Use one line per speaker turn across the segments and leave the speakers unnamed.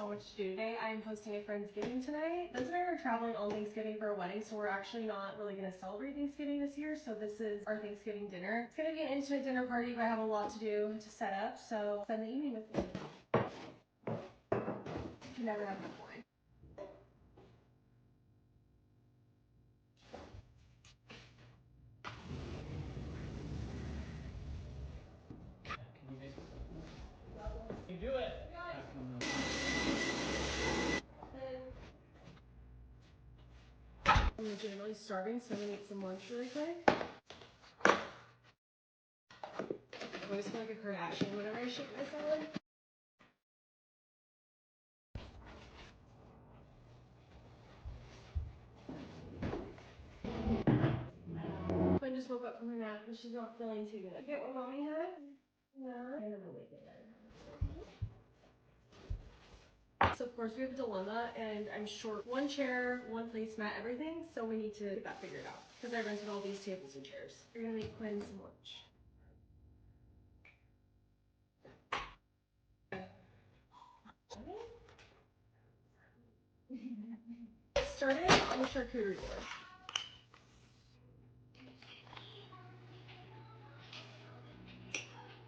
so much to do today. I'm hosting a Friendsgiving tonight. Liz and I are traveling on Thanksgiving for a wedding, so we're actually not really going to celebrate Thanksgiving this year. So this is our Thanksgiving dinner. It's going to be an intimate dinner party, but I have a lot to do to set up, so spend the evening with me. You never have enough wine.
You do it.
I'm legitimately starving, so I'm gonna eat some lunch really quick. I always feel like a Kardashian whenever I shake my salad. Quinn just woke up from her nap and she's not feeling too good. Get what mommy had? No. So of course we have a dilemma, and I'm short one chair, one placemat, everything, so we need to get that figured out. Because I rented all these tables and chairs. We're gonna make Quinn some lunch. Started on the charcuterie board.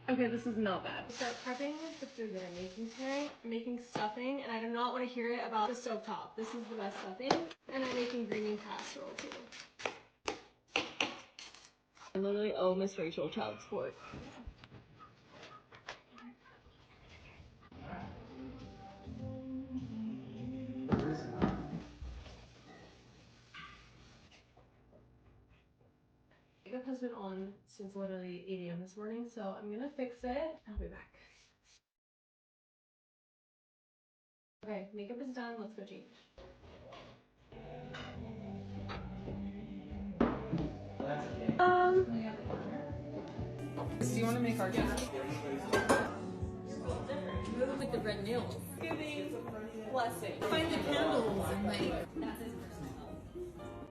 Okay, this is not bad. Start prepping the food that I'm making tonight. I'm making stuffing, and I do not want to hear it about the stovetop. This is the best stuffing. And I'm making green bean casserole too. I literally owe Miss Rachel child support. Makeup has been on since literally 8 a.m. this morning, so I'm gonna fix it. I'll be back. Okay, makeup is done. Let's go change.
Do you want to make our
With the red nails.
blessing? Find the candles and like.